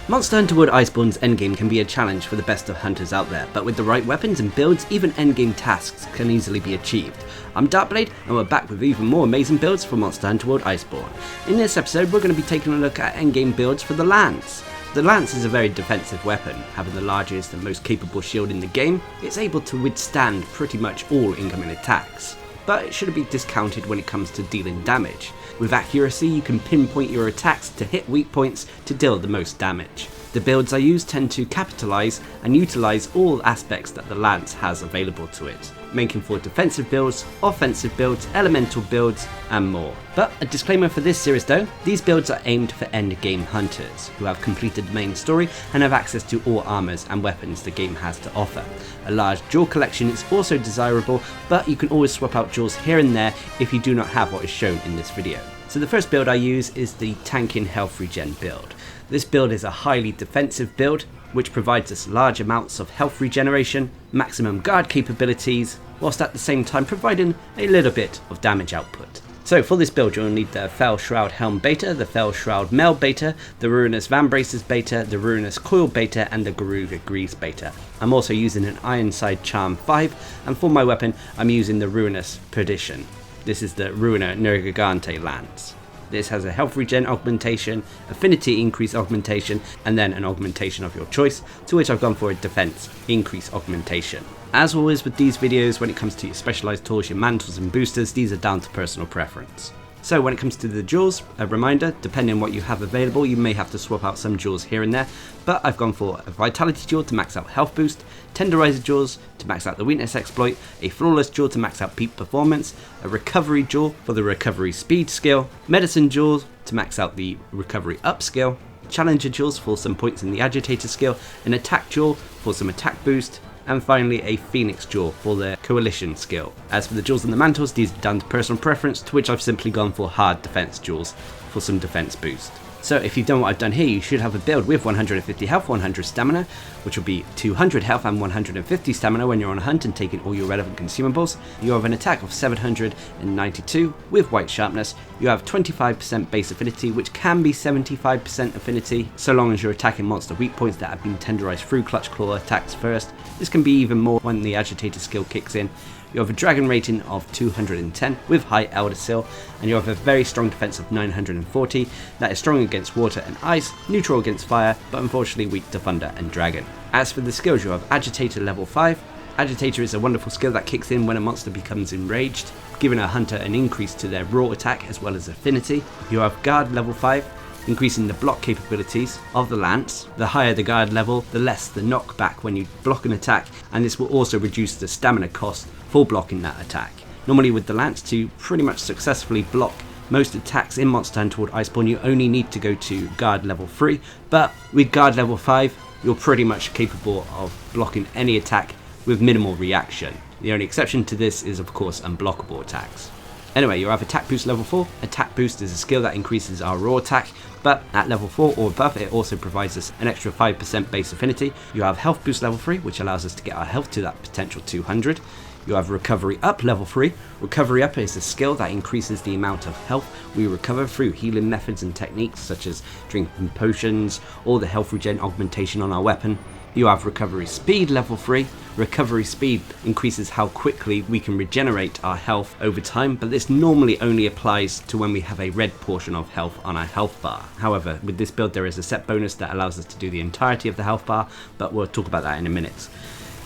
Monster Hunter World Iceborne's endgame can be a challenge for the best of hunters out there, but with the right weapons and builds, even endgame tasks can easily be achieved. I'm Darcblade, and we're back with even more amazing builds for Monster Hunter World Iceborne. In this episode, we're going to be taking a look at endgame builds for the Lance. The Lance is a very defensive weapon. Having the largest and most capable shield in the game, it's able to withstand pretty much all incoming attacks. But it shouldn't be discounted when it comes to dealing damage. With accuracy, you can pinpoint your attacks to hit weak points to deal the most damage. The builds I use tend to capitalise and utilise all aspects that the Lance has available to it, making for defensive builds, offensive builds, elemental builds, and more. But a disclaimer for this series though, these builds are aimed for endgame hunters, who have completed the main story and have access to all armours and weapons the game has to offer. A large jewel collection is also desirable, but you can always swap out jewels here and there if you do not have what is shown in this video. So the first build I use is the tanking health regen build. This build is a highly defensive build, which provides us large amounts of health regeneration, maximum guard capabilities, whilst at the same time providing a little bit of damage output. So for this build you'll need the Fell Shroud Helm Beta, the Fell Shroud Mail Beta, the Ruinous Vambraces Beta, the Ruinous Coil Beta, and the Garuga Grease Beta. I'm also using an Ironside Charm 5, and for my weapon I'm using the Ruinous Perdition. This is the Ruiner Nergigante Lance. This has a health regen augmentation, affinity increase augmentation, and then an augmentation of your choice, to which I've gone for a defense increase augmentation. As always with these videos, when it comes to your specialized tools, your mantles and boosters, these are down to personal preference. So when it comes to the jewels, a reminder, depending on what you have available, you may have to swap out some jewels here and there, but I've gone for a Vitality Jewel to max out health boost, Tenderizer Jewels to max out the weakness exploit, a Flawless Jewel to max out peak performance, a Recovery Jewel for the recovery speed skill, Medicine Jewels to max out the recovery up skill, Challenger Jewels for some points in the Agitator skill, an Attack Jewel for some attack boost, and finally a Phoenix Jewel for the Coalition skill. As for the jewels and the mantles, these are down to personal preference, to which I've simply gone for hard defense jewels for some defense boost. So if you've done what I've done here, you should have a build with 150 health, 100 stamina, which will be 200 health and 150 stamina when you're on a hunt and taking all your relevant consumables. You have an attack of 792 with white sharpness. You have 25% base affinity, which can be 75% affinity, so long as you're attacking monster weak points that have been tenderized through Clutch Claw attacks first. This can be even more when the Agitator skill kicks in. You have a dragon rating of 210 with high Elder Seal, and you have a very strong defense of 940 that is strong against water and ice, neutral against fire, but unfortunately weak to thunder and dragon. As for the skills, you have Agitator level 5. Agitator is a wonderful skill that kicks in when a monster becomes enraged, giving a hunter an increase to their raw attack as well as affinity. You have Guard level 5, increasing the block capabilities of the Lance. The higher the guard level, the less the knockback when you block an attack, and this will also reduce the stamina cost for blocking that attack. Normally with the Lance, to pretty much successfully block most attacks in Monster Hunter World Iceborne, you only need to go to guard level 3, but with guard level 5 you're pretty much capable of blocking any attack with minimal reaction. The only exception to this is of course unblockable attacks. Anyway, you have Attack Boost level 4. Attack Boost is a skill that increases our raw attack, but at level 4 or above it also provides us an extra 5% base affinity. You have Health Boost level 3, which allows us to get our health to that potential 200. You have Recovery Up level 3. Recovery Up is a skill that increases the amount of health we recover through healing methods and techniques such as drinking potions or the health regen augmentation on our weapon. You have Recovery Speed level 3. Recovery Speed increases how quickly we can regenerate our health over time, but this normally only applies to when we have a red portion of health on our health bar. However, with this build there is a set bonus that allows us to do the entirety of the health bar, but we'll talk about that in a minute.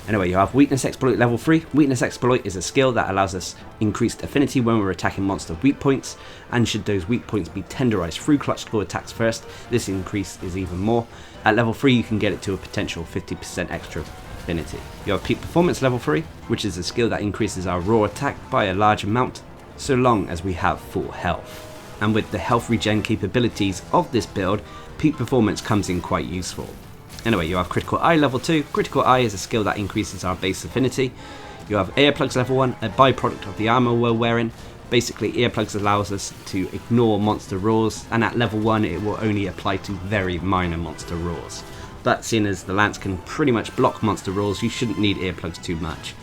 Anyway, you have Weakness Exploit level 3. Weakness Exploit is a skill that allows us increased affinity when we're attacking monster weak points, and should those weak points be tenderized through Clutch Claw attacks first, this increase is even more. At level 3 you can get it to a potential 50% extra affinity. You have Peak Performance level 3, which is a skill that increases our raw attack by a large amount, so long as we have full health. And with the health regen capabilities of this build, Peak Performance comes in quite useful. Anyway, you have Critical Eye level 2. Critical Eye is a skill that increases our base affinity. You have Earplugs level 1, a byproduct of the armor we're wearing. Basically, Earplugs allows us to ignore monster roars, and at level 1 it will only apply to very minor monster roars. But seeing as the Lance can pretty much block monster roars, you shouldn't need Earplugs too much.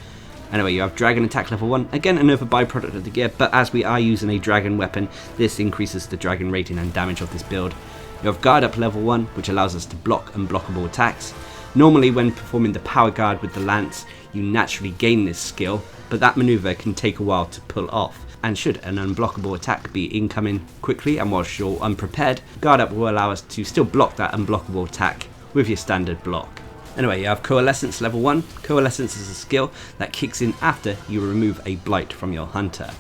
Anyway, you have Dragon Attack level 1, again another byproduct of the gear, but as we are using a dragon weapon, this increases the dragon rating and damage of this build. You have Guard Up level 1, which allows us to block unblockable attacks. Normally when performing the power guard with the lance, you naturally gain this skill, but that maneuver can take a while to pull off. And should an unblockable attack be incoming quickly and whilst you're unprepared, Guard Up will allow us to still block that unblockable attack with your standard block. Anyway, you have Coalescence level 1. Coalescence is a skill that kicks in after you remove a blight from your hunter.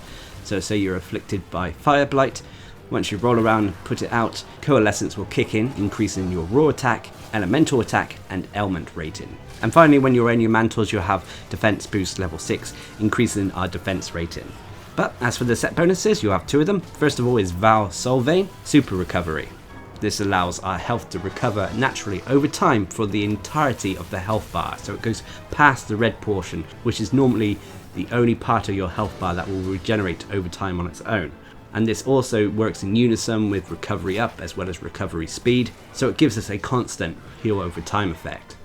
So say you're afflicted by Fire Blight, once you roll around and put it out, Coalescence will kick in, increasing your raw attack, elemental attack and ailment rating. And finally, when you're in your mantles, you'll have Defense Boost level 6, increasing our defense rating. But as for the set bonuses, you have 2 of them. First of all is Val Soul Vein, Super Recovery. This allows our health to recover naturally over time for the entirety of the health bar, so it goes past the red portion, which is normally the only part of your health bar that will regenerate over time on its own. And this also works in unison with recovery up as well as recovery speed, so it gives us a constant heal over time effect.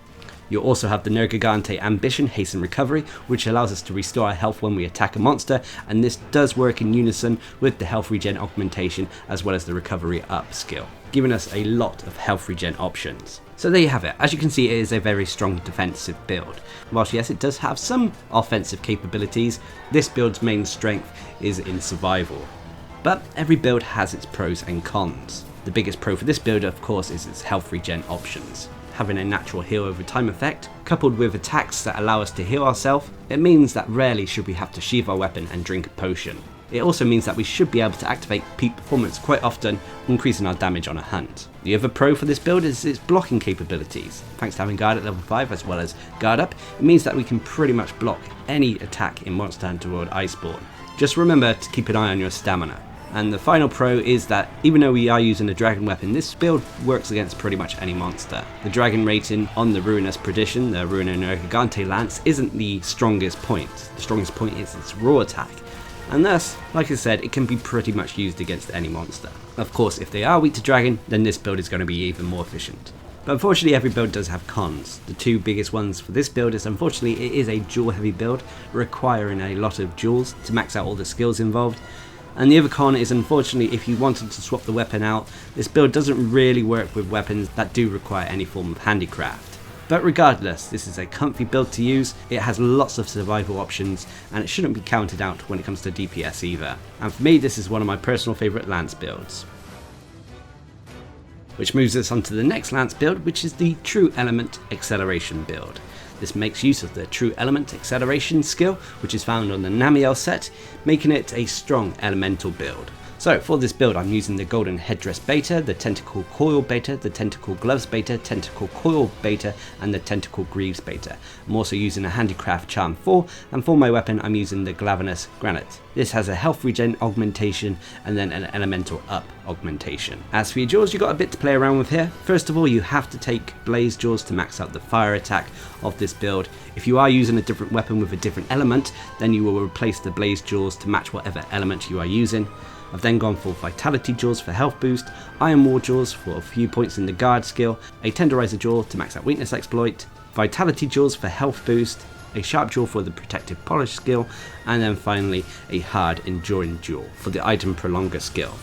You'll also have the Nergigante Ambition Hasten Recovery, which allows us to restore our health when we attack a monster, and this does work in unison with the health regen augmentation as well as the recovery up skill, giving us a lot of health regen options. So there you have it. As you can see, it is a very strong defensive build. Whilst yes, it does have some offensive capabilities, this build's main strength is in survival. But every build has its pros and cons. The biggest pro for this build, of course, is its health regen options. Having a natural heal over time effect, coupled with attacks that allow us to heal ourselves, it means that rarely should we have to sheath our weapon and drink a potion. It also means that we should be able to activate peak performance quite often, increasing our damage on a hunt. The other pro for this build is its blocking capabilities. Thanks to having Guard at level 5 as well as Guard Up, it means that we can pretty much block any attack in Monster Hunter World Iceborne. Just remember to keep an eye on your stamina. And the final pro is that even though we are using a dragon weapon, this build works against pretty much any monster. The dragon rating on the Ruinous Perdition, the Nergigante Lance, isn't the strongest point. The strongest point is its raw attack. And thus, like I said, it can be pretty much used against any monster. Of course, if they are weak to dragon, then this build is going to be even more efficient. But unfortunately, every build does have cons. The 2 biggest ones for this build is, unfortunately, it is a jewel heavy build, requiring a lot of jewels to max out all the skills involved. And the other con is, unfortunately, if you wanted to swap the weapon out, this build doesn't really work with weapons that do require any form of handicraft. But regardless, this is a comfy build to use, it has lots of survival options, and it shouldn't be counted out when it comes to DPS either. And for me, this is one of my personal favourite Lance builds. Which moves us on to the next Lance build, which is the True Element Acceleration build. This makes use of the True Element Acceleration skill, which is found on the Namiel set, making it a strong elemental build. So for this build, I'm using the Golden Headdress Beta, the Tentacle Coil Beta, the Tentacle Gloves Beta, Tentacle Coil Beta, and the Tentacle Greaves Beta. I'm also using a Handicraft Charm 4, and for my weapon I'm using the Glavenus Granite. This has a health regen augmentation and then an elemental up augmentation. As for your jaws, you've got a bit to play around with here. First of all, you have to take Blaze Jaws to max out the fire attack of this build. If you are using a different weapon with a different element, then you will replace the Blaze Jaws to match whatever element you are using. I've then gone for Vitality Jaws for health boost, Iron War Jaws for a few points in the guard skill, a Tenderizer Jaw to max out weakness exploit, Vitality Jaws for health boost, a Sharp Jaw for the Protective Polish skill, and then finally a Hard Enduring Jaw for the Item Prolonger skill.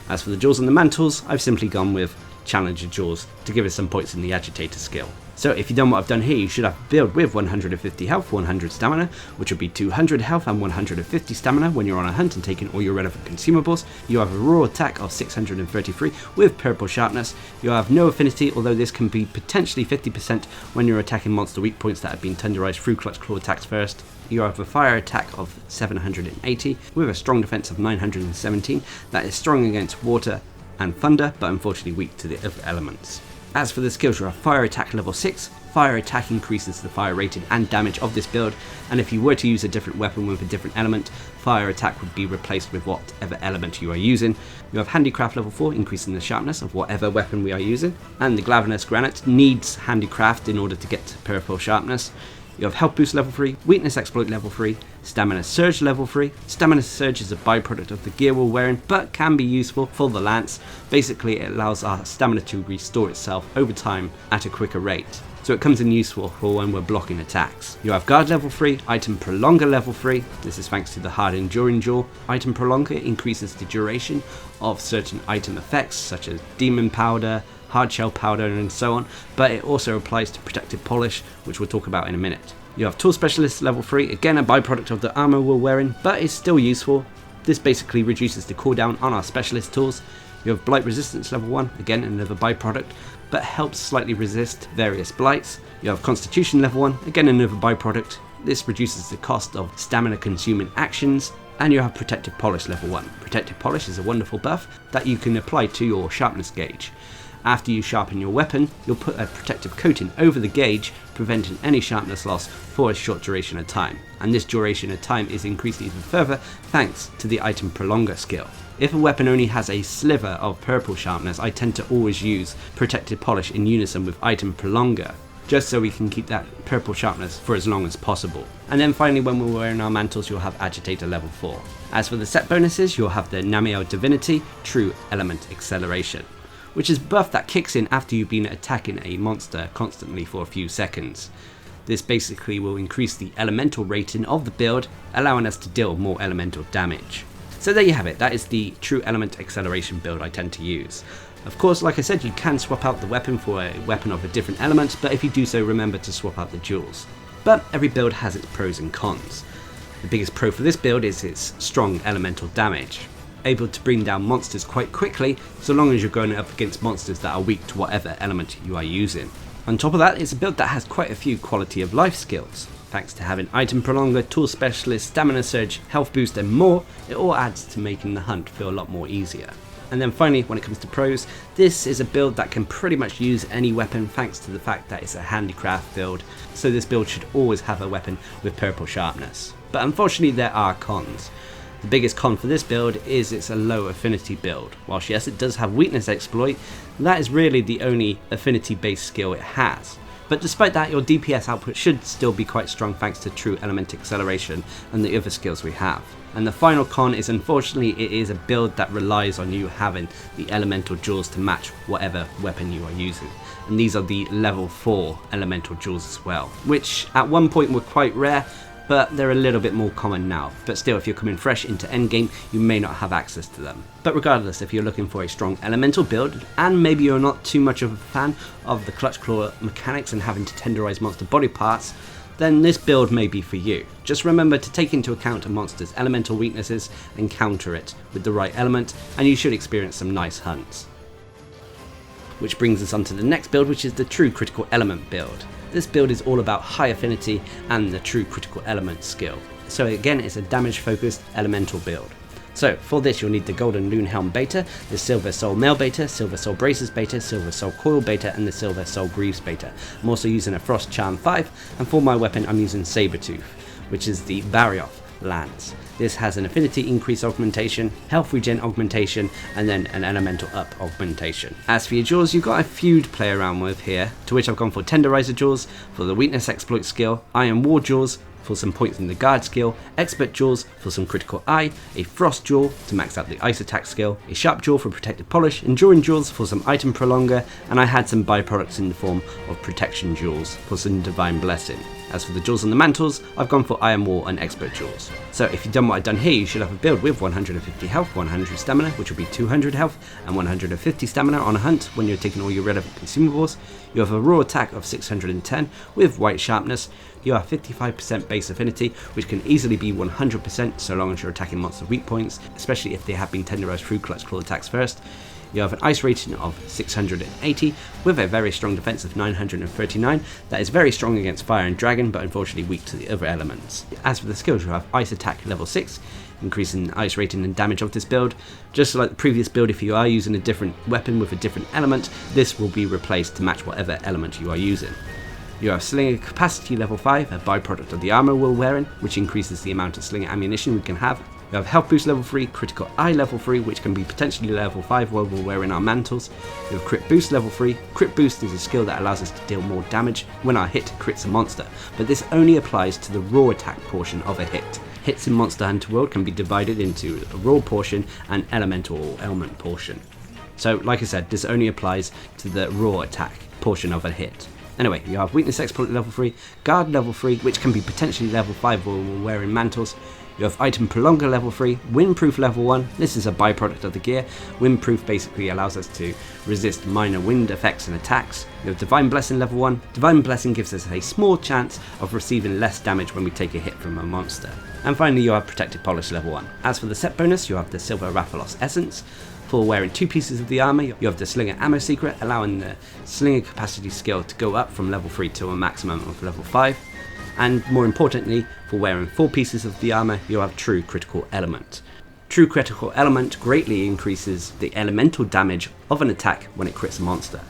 As for the jaws on the mantles, I've simply gone with Challenger Jaws to give us some points in the Agitator skill. So if you've done what I've done here, you should have a build with 150 health, 100 stamina, which would be 200 health and 150 stamina when you're on a hunt and taking all your relevant consumables. You have a raw attack of 633 with purple sharpness. You have no affinity, although this can be potentially 50% when you're attacking monster weak points that have been tenderized through clutch claw attacks first. You have a fire attack of 780 with a strong defense of 917 that is strong against water and thunder, but unfortunately weak to the other elements. As for the skills, you have Fire Attack level 6. Fire Attack increases the fire rating and damage of this build, and if you were to use a different weapon with a different element, Fire Attack would be replaced with whatever element you are using. You have Handicraft level 4, increasing the sharpness of whatever weapon we are using, and the Glavenus Granite needs Handicraft in order to get to purple sharpness. You have Health Boost level 3, Weakness Exploit level 3, Stamina Surge level 3. Stamina Surge is a byproduct of the gear we're wearing, but can be useful for the lance. Basically, it allows our stamina to restore itself over time at a quicker rate. So it comes in useful for when we're blocking attacks. You have Guard level 3, Item Prolonger level 3. This is thanks to the hard enduring jaw. Item Prolonger increases the duration of certain item effects such as Demon Powder, Hard Shell Powder and so on, but it also applies to Protective Polish, which we'll talk about in a minute. You have Tool Specialist level 3, again a byproduct of the armor we're wearing, but it's still useful. This basically reduces the cooldown on our specialist tools. You have Blight Resistance level 1, again another byproduct, but helps slightly resist various blights. You have Constitution level 1, again another byproduct. This reduces the cost of stamina consuming actions. And you have Protective Polish level 1. Protective Polish is a wonderful buff that you can apply to your sharpness gauge. After you sharpen your weapon, you'll put a protective coating over the gauge, preventing any sharpness loss for a short duration of time. And this duration of time is increased even further thanks to the Item Prolonger skill. If a weapon only has a sliver of purple sharpness, I tend to always use Protective Polish in unison with Item Prolonger, just so we can keep that purple sharpness for as long as possible. And then finally, when we're wearing our mantles, you'll have Agitator level 4. As for the set bonuses, you'll have the Namiel Divinity True Element Acceleration, which is a buff that kicks in after you've been attacking a monster constantly for a few seconds. This basically will increase the elemental rating of the build, allowing us to deal more elemental damage. So there you have it, that is the True Element Acceleration build I tend to use. Of course, like I said, you can swap out the weapon for a weapon of a different element, but if you do so, remember to swap out the jewels. But every build has its pros and cons. The biggest pro for this build is its strong elemental damage, able to bring down monsters quite quickly, so long as you're going up against monsters that are weak to whatever element you are using. On top of that, it's a build that has quite a few quality of life skills. Thanks to having Item Prolonger, Tool Specialist, Stamina Surge, Health Boost and more, it all adds to making the hunt feel a lot more easier. And then finally, when it comes to pros, this is a build that can pretty much use any weapon thanks to the fact that it's a handicraft build, so this build should always have a weapon with purple sharpness. But unfortunately there are cons. The biggest con for this build is it's a low affinity build. Whilst yes, it does have Weakness Exploit, that is really the only affinity based skill it has. But despite that, your DPS output should still be quite strong thanks to True Element Acceleration and the other skills we have. And the final con is, unfortunately, it is a build that relies on you having the elemental jewels to match whatever weapon you are using. And these are the level 4 elemental jewels as well, which at one point were quite rare, but they're a little bit more common now. But still, if you're coming fresh into endgame, you may not have access to them. But regardless, if you're looking for a strong elemental build, and maybe you're not too much of a fan of the clutch claw mechanics and having to tenderize monster body parts, then this build may be for you. Just remember to take into account a monster's elemental weaknesses and counter it with the right element, and you should experience some nice hunts. Which brings us on to the next build, which is the True Critical Element build. This build is all about high affinity and the True Critical Element skill. So again, it's a damage focused elemental build. So for this you'll need the Golden Loon Helm beta, the Silver Soul Mail beta, Silver Soul Braces beta, Silver Soul Coil beta and the Silver Soul Greaves beta. I'm also using a Frost Charm 5, and for my weapon I'm using Sabertooth, which is the Barioth lance. This has an affinity increase augmentation, health regen augmentation, and then an elemental up augmentation. As for your jewels, you've got a few to play around with here, to which I've gone for Tenderizer jewels, for the Weakness Exploit skill, Iron War jewels, for some points in the Guard skill, Expert jewels for some critical eye, a Frost jewel to max out the Ice attack skill, a Sharp jewel for Protective Polish, Enduring jewels for some Item Prolonger, and I had some byproducts in the form of Protection jewels for some Divine Blessing. As for the jewels on the mantles, I've gone for Iron War and Expert jewels. So if you've done what I've done here, you should have a build with 150 health, 100 stamina, which will be 200 health, and 150 stamina on a hunt when you're taking all your relevant consumables. You have a raw attack of 610 with white sharpness. You have 55% base affinity, which can easily be 100% so long as you're attacking monster weak points, especially if they have been tenderized through clutch claw attacks first. You have an ice rating of 680 with a very strong defense of 939 that is very strong against fire and dragon, but unfortunately weak to the other elements. As for the skills, you have ice attack level 6, increasing ice rating and damage of this build. Just like the previous build, if you are using a different weapon with a different element, this will be replaced to match whatever element you are using. You have Slinger Capacity level 5, a byproduct of the armor we're wearing, which increases the amount of slinger ammunition we can have We have health boost level 3, critical eye level 3, which can be potentially level 5 while we're wearing our mantles. We have crit boost level 3. Crit boost is a skill that allows us to deal more damage when our hit crits a monster, but this only applies to the raw attack portion of a hit. Hits in Monster Hunter World can be divided into a raw portion and elemental or element portion. So like I said, this only applies to the raw attack portion of a hit. Anyway, you have weakness exploit level 3, guard level 3, which can be potentially level 5 while we're wearing mantles. You have item prolonger level 3, windproof level 1, this is a byproduct of the gear. Windproof basically allows us to resist minor wind effects and attacks. You have divine blessing level 1, divine blessing gives us a small chance of receiving less damage when we take a hit from a monster. And finally you have protected polish level 1. As for the set bonus, you have the silver Rathalos essence. For wearing 2 pieces of the armour, you have the Slinger Ammo Secret, allowing the Slinger capacity skill to go up from level 3 to a maximum of level 5. And more importantly, for wearing 4 pieces of the armour, you have True Critical Element. True Critical Element greatly increases the elemental damage of an attack when it crits a monster.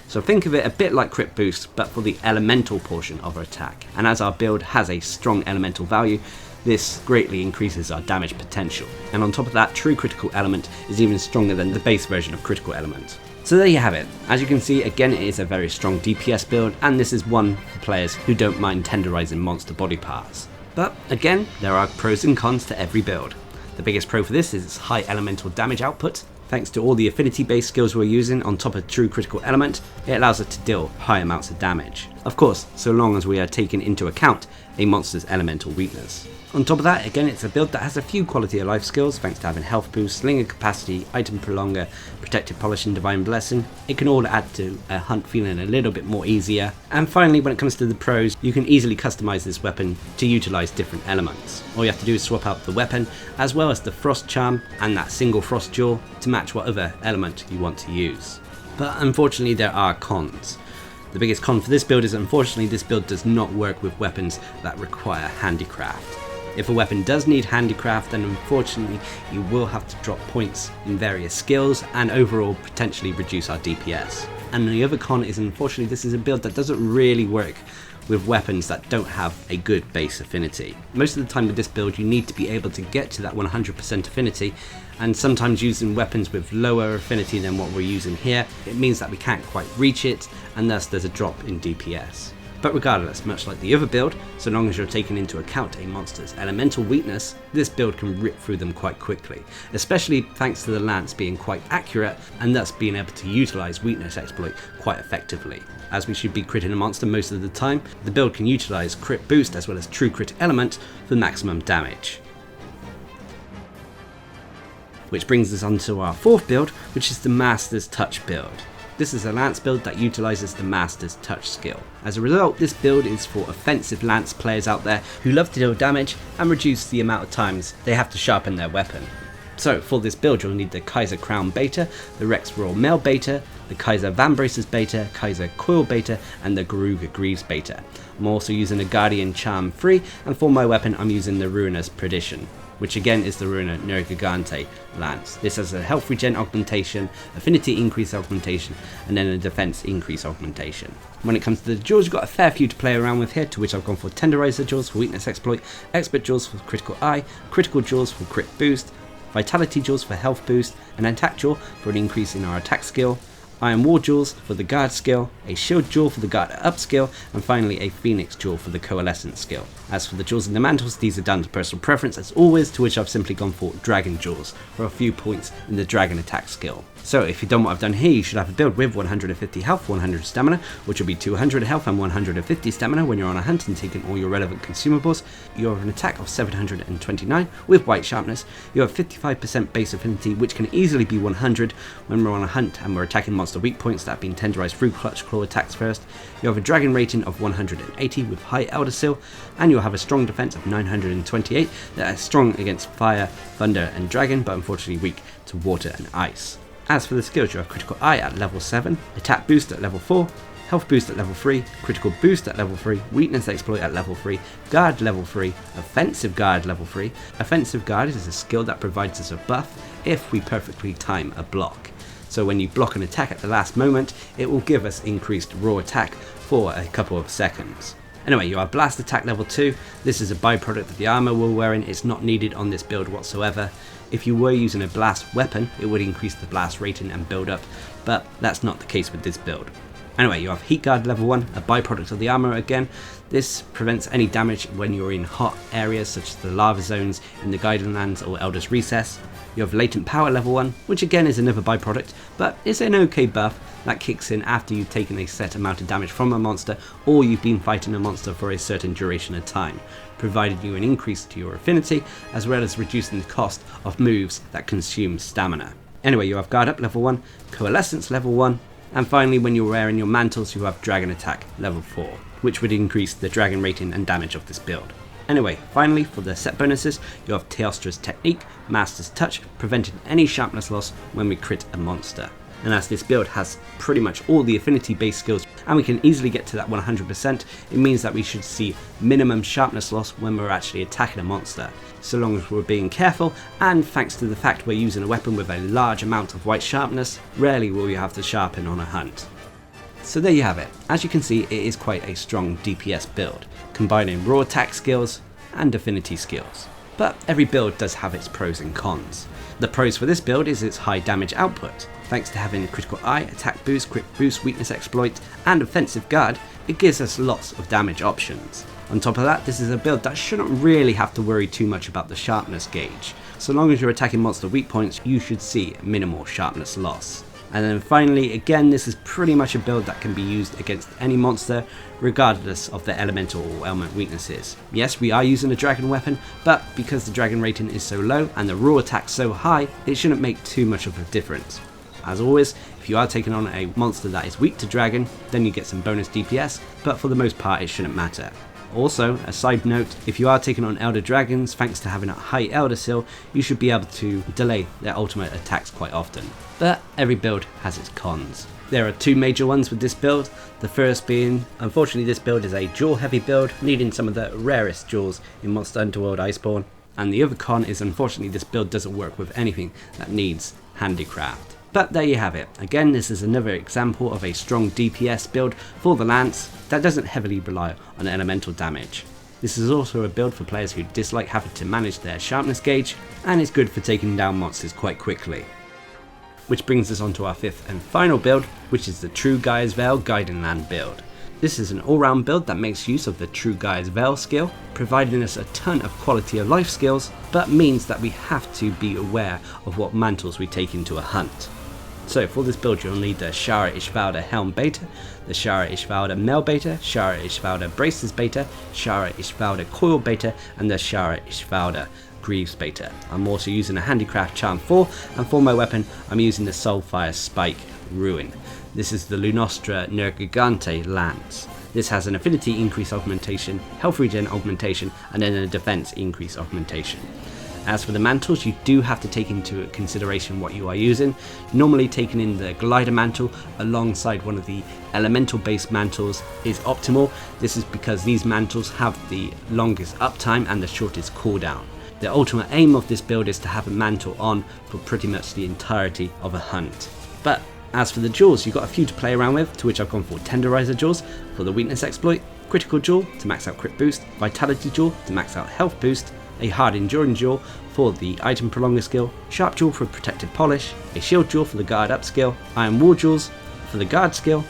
So think of it a bit like crit boost, but for the elemental portion of our attack. And as our build has a strong elemental value, this greatly increases our damage potential. And on top of that, True Critical Element is even stronger than the base version of Critical Element. So there you have it. As you can see, again it is a very strong DPS build, and this is one for players who don't mind tenderizing monster body parts. But again, there are pros and cons to every build. The biggest pro for this is its high elemental damage output. Thanks to all the affinity based skills we're using on top of True Critical Element, it allows us to deal high amounts of damage. Of course, so long as we are taking into account a monster's elemental weakness. On top of that, again, it's a build that has a few quality of life skills thanks to having health boost, slinger capacity, item prolonger, protected polish and divine blessing. It can all add to a hunt feeling a little bit more easier. And finally, when it comes to the pros, you can easily customize this weapon to utilize different elements. All you have to do is swap out the weapon as well as the frost charm and that single frost jaw to match whatever element you want to use. But unfortunately, there are cons. The biggest con for this build is unfortunately this build does not work with weapons that require handicraft. If a weapon does need handicraft, then unfortunately you will have to drop points in various skills and overall potentially reduce our DPS. And the other con is unfortunately this is a build that doesn't really work with weapons that don't have a good base affinity. Most of the time with this build you need to be able to get to that 100% affinity, and sometimes using weapons with lower affinity than what we're using here, it means that we can't quite reach it, and thus there's a drop in DPS. But regardless, much like the other build, so long as you're taking into account a monster's elemental weakness, this build can rip through them quite quickly, especially thanks to the lance being quite accurate and thus being able to utilize weakness exploit quite effectively. As we should be critting a monster most of the time, the build can utilize crit boost as well as true crit element for maximum damage. Which brings us on to our fourth build, which is the Master's Touch build. This is a lance build that utilizes the Master's Touch skill. As a result, this build is for offensive lance players out there who love to deal damage and reduce the amount of times they have to sharpen their weapon. So for this build you'll need the Kaiser Crown Beta, the Rex Royal Mail Beta, the Kaiser Van Braces Beta, Kaiser Coil Beta, and the Garuga Greaves Beta. I'm also using a Guardian Charm 3, and for my weapon I'm using the Ruinous Perdition, which again is the Runa Nergigante lance. This has a health regen augmentation, affinity increase augmentation, and then a defense increase augmentation. When it comes to the jaws, you've got a fair few to play around with here, to which I've gone for Tenderizer jaws for weakness exploit, expert jaws for critical eye, critical jaws for crit boost, vitality jaws for health boost, an attack jaw for an increase in our attack skill, Iron War jaws for the guard skill, a shield jaw for the guard up skill, and finally a phoenix jaw for the coalescence skill. As for the jaws and the mantles, these are down to personal preference as always, to which I've simply gone for dragon jaws for a few points in the dragon attack skill. So if you've done what I've done here, you should have a build with 150 health, 100 stamina, which will be 200 health and 150 stamina when you're on a hunt and taking all your relevant consumables. You have an attack of 729 with white sharpness. You have 55% base affinity, which can easily be 100 when we're on a hunt and we're attacking monster weak points that have been tenderized through clutch claw attacks first. You have a dragon rating of 180 with high elder seal, and you'll have a strong defense of 928 that is strong against fire, thunder and dragon, but unfortunately weak to water and ice. As for the skills, you have critical eye at level 7, attack boost at level 4, health boost at level 3, critical boost at level 3, weakness exploit at level 3, guard level 3, offensive guard level 3. Offensive guard is a skill that provides us a buff if we perfectly time a block. So when you block an attack at the last moment, it will give us increased raw attack for a couple of seconds. Anyway, you have blast attack level 2. This is a byproduct of the armor we're wearing. It's not needed on this build whatsoever. If you were using a blast weapon, it would increase the blast rating and build up, but that's not the case with this build. Anyway, you have heat guard level 1, a byproduct of the armor again. This prevents any damage when you're in hot areas such as the lava zones in the Guiding Lands or Elder's Recess. You have latent power level 1, which again is another byproduct, but it's an okay buff that kicks in after you've taken a set amount of damage from a monster or you've been fighting a monster for a certain duration of time, providing you an increase to your affinity as well as reducing the cost of moves that consume stamina. Anyway, you have guard up level 1, coalescence level 1, and finally when you're wearing your mantles you have dragon attack level 4, which would increase the dragon rating and damage of this build. Anyway, finally for the set bonuses, you have Teostra's Technique, Master's Touch, preventing any sharpness loss when we crit a monster. And as this build has pretty much all the affinity based skills and we can easily get to that 100%, it means that we should see minimum sharpness loss when we're actually attacking a monster, so long as we're being careful, and thanks to the fact we're using a weapon with a large amount of white sharpness, rarely will we have to sharpen on a hunt. So there you have it. As you can see, it is quite a strong DPS build, combining raw attack skills and affinity skills. But every build does have its pros and cons. The pros for this build is its high damage output. Thanks to having critical eye, attack boost, crit boost, weakness exploit, and offensive guard, it gives us lots of damage options. On top of that, this is a build that shouldn't really have to worry too much about the sharpness gauge. So long as you're attacking monster weak points, you should see minimal sharpness loss. And then finally, again, this is pretty much a build that can be used against any monster, regardless of their elemental or element weaknesses. Yes, we are using a dragon weapon, but because the dragon rating is so low and the raw attack so high, it shouldn't make too much of a difference. As always, if you are taking on a monster that is weak to dragon, then you get some bonus DPS, but for the most part it shouldn't matter. Also, a side note, if you are taking on Elder Dragons, thanks to having a high Elder Seal, you should be able to delay their ultimate attacks quite often. But every build has its cons. There are two major ones with this build, the first being, unfortunately this build is a jewel heavy build, needing some of the rarest jewels in Monster Hunter World Iceborne, and the other con is unfortunately this build doesn't work with anything that needs handicraft. But there you have it. Again, this is another example of a strong DPS build for the Lance that doesn't heavily rely on elemental damage. This is also a build for players who dislike having to manage their sharpness gauge, and is good for taking down monsters quite quickly. Which brings us on to our fifth and final build, which is the True GAIA'S Guiding Land build. This is an all-round build that makes use of the True GAIA'S skill, providing us a ton of quality of life skills, but means that we have to be aware of what mantles we take into a hunt. So for this build you'll need the Shara Ishvalda Helm Beta, the Shara Ishvalda Mel Beta, Shara Ishvalda Braces Beta, Shara Ishvalda Coil Beta, and the Shara Ishvalda Greaves Beta. I'm also using a Handicraft Charm 4, and for my weapon I'm using the Soulfire Spike Ruin. This is the Lunostra Nergigante Lance. This has an affinity increase augmentation, health regen augmentation, and then a defense increase augmentation. As for the mantles, you do have to take into consideration what you are using. Normally taking in the glider mantle alongside one of the elemental based mantles is optimal. This is because these mantles have the longest uptime and the shortest cooldown. The ultimate aim of this build is to have a mantle on for pretty much the entirety of a hunt. But as for the jewels, you've got a few to play around with, to which I've gone for Tenderizer jewels for the weakness exploit, critical jewel to max out crit boost, vitality jewel to max out health boost, a hard enduring jewel for the item prolonger skill, sharp jewel for protective polish, a shield jewel for the guard up skill, iron wall jewels for the guard skill,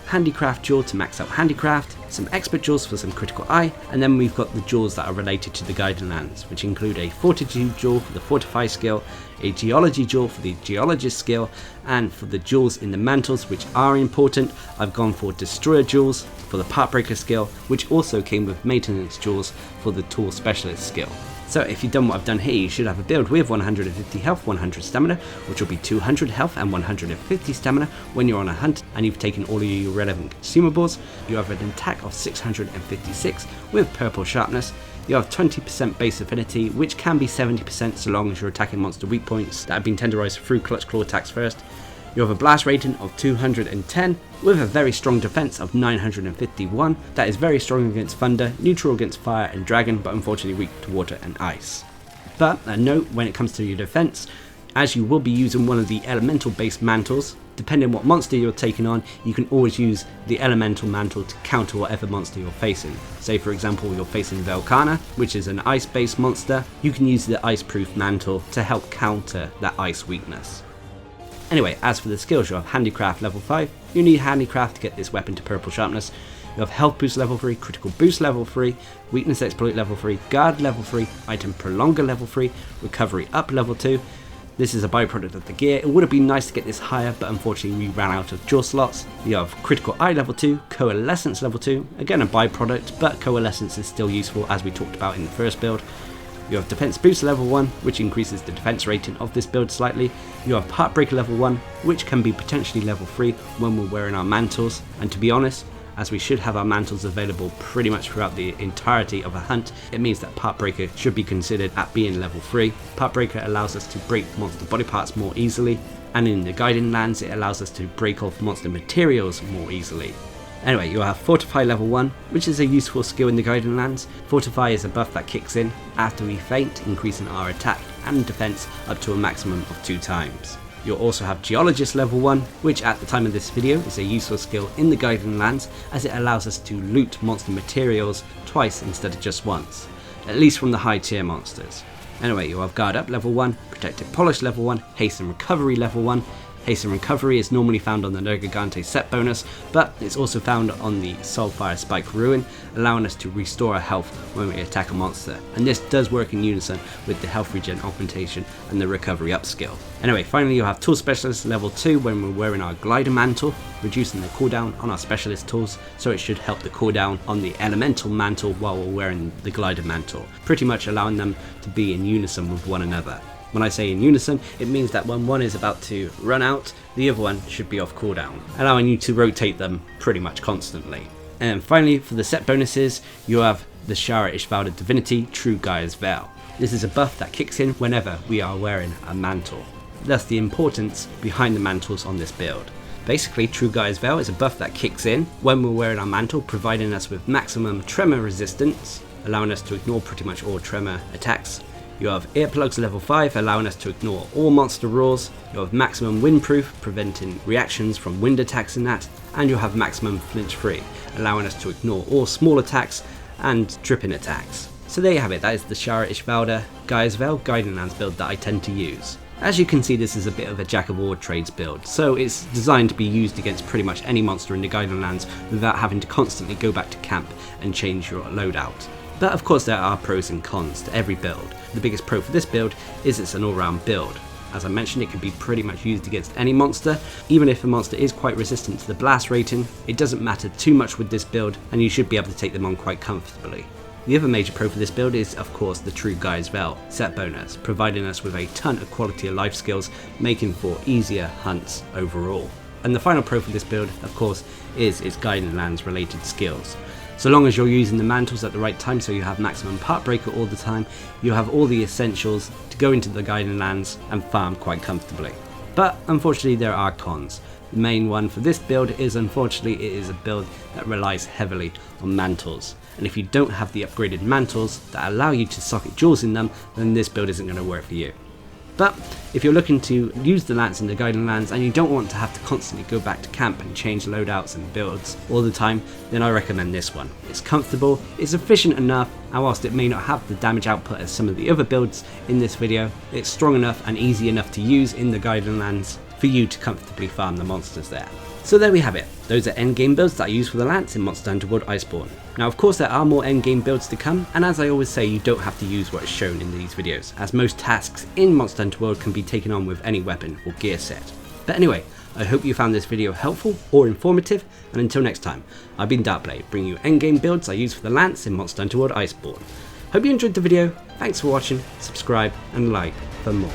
handicraft jewel to max out handicraft, some expert jewels for some critical eye, and then we've got the jewels that are related to the Guiding Lands, which include a fortitude jewel for the fortify skill, a geology jewel for the geologist skill, and for the jewels in the mantles which are important, I've gone for destroyer jewels for the part breaker skill, which also came with maintenance jewels for the tool specialist skill. So if you've done what I've done here, you should have a build with 150 health, 100 stamina, which will be 200 health and 150 stamina when you're on a hunt and you've taken all of your relevant consumables. You have an attack of 656 with purple sharpness. You have 20% base affinity, which can be 70% so long as you're attacking monster weak points that have been tenderized through clutch claw attacks first. You have a blast rating of 210 with a very strong defense of 951 that is very strong against thunder, neutral against fire and dragon, but unfortunately weak to water and ice. But a note when it comes to your defense, as you will be using one of the elemental based mantles, Depending on what monster you're taking on, you can always use the elemental mantle to counter whatever monster you're facing. Say for example you're facing Velkhana, which is an ice based monster, you can use the ice proof mantle to help counter that ice weakness. Anyway, as for the skills, you have Handicraft level 5, you need Handicraft to get this weapon to purple sharpness. You have Health Boost level 3, Critical Boost level 3, Weakness Exploit level 3, Guard level 3, Item Prolonger level 3, Recovery Up level 2. This is a byproduct of the gear. It would have been nice to get this higher, but unfortunately we ran out of jaw slots. You have Critical Eye level 2, Coalescence level 2, again a byproduct, but Coalescence is still useful as we talked about in the first build. You have Defense Boost level 1, which increases the defense rating of this build slightly. You have Heartbreaker level 1, which can be potentially level 3 when we're wearing our mantles, and to be honest, as we should have our mantles available pretty much throughout the entirety of a hunt, it means that Heartbreaker should be considered at being level 3. Heartbreaker allows us to break monster body parts more easily, and in the Guiding Lands it allows us to break off monster materials more easily. Anyway, you have Fortify level 1, which is a useful skill in the Guiding Lands. Fortify is a buff that kicks in after we faint, increasing our attack and defense up to a maximum of 2 times. You'll also have Geologist level 1, which at the time of this video is a useful skill in the Guiding Lands as it allows us to loot monster materials twice instead of just once, at least from the high tier monsters. Anyway, you'll have Guard Up level 1, Protective Polish level 1, Haste and Recovery level 1. Haste and Recovery is normally found on the Nergigante set bonus, but it's also found on the Soulfire Spike Ruin, allowing us to restore our health when we attack a monster, and this does work in unison with the health regen augmentation and the Recovery Up skill. Anyway, finally you have Tool Specialist level 2 when we're wearing our Glider Mantle, reducing the cooldown on our specialist tools, so it should help the cooldown on the Elemental Mantle while we're wearing the Glider Mantle, pretty much allowing them to be in unison with one another. When I say in unison, it means that when one is about to run out, the other one should be off cooldown, allowing you to rotate them pretty much constantly. And finally, for the set bonuses, you have the Shara Ishvalda Divinity True GAIA'S Veil. This is a buff that kicks in whenever we are wearing a mantle. Thus the importance behind the mantles on this build. Basically, True GAIA'S Veil is a buff that kicks in when we're wearing our mantle, providing us with maximum tremor resistance, allowing us to ignore pretty much all tremor attacks. You have Earplugs level 5, allowing us to ignore all monster roars. You have Maximum Windproof, preventing reactions from wind attacks in that. And you have Maximum Flinch Free, allowing us to ignore all small attacks and tripping attacks. So there you have it, that is the Shara Ishvalda GAIA'S Veil Guiding Lands build that I tend to use. As you can see, this is a bit of a jack of all trades build, so it's designed to be used against pretty much any monster in the Guiding Lands without having to constantly go back to camp and change your loadout. But of course there are pros and cons to every build. The biggest pro for this build is it's an all-round build. As I mentioned, it can be pretty much used against any monster. Even if a monster is quite resistant to the blast rating, it doesn't matter too much with this build and you should be able to take them on quite comfortably. The other major pro for this build is of course the True GAIA'S Veil set bonus, providing us with a ton of quality of life skills, making for easier hunts overall. And the final pro for this build of course is its Guiding Lands related skills. So long as you're using the mantles at the right time, so you have maximum Heartbreaker all the time, you have all the essentials to go into the Guiding Lands and farm quite comfortably. But unfortunately there are cons. The main one for this build is unfortunately it is a build that relies heavily on mantles. And if you don't have the upgraded mantles that allow you to socket jewels in them, then this build isn't going to work for you. But if you're looking to use the lance in the Guiding Lands and you don't want to have to constantly go back to camp and change loadouts and builds all the time, then I recommend this one. It's comfortable, it's efficient enough, and whilst it may not have the damage output as some of the other builds in this video, it's strong enough and easy enough to use in the Guiding Lands for you to comfortably farm the monsters there. So there we have it. Those are endgame builds that I use for the lance in Monster Hunter World Iceborne. Now of course there are more endgame builds to come, and as I always say, you don't have to use what is shown in these videos, as most tasks in Monster Hunter World can be taken on with any weapon or gear set. But anyway, I hope you found this video helpful or informative, and until next time, I've been Darcblade, bringing you endgame builds I use for the lance in Monster Hunter World Iceborne. Hope you enjoyed the video, thanks for watching, subscribe and like for more.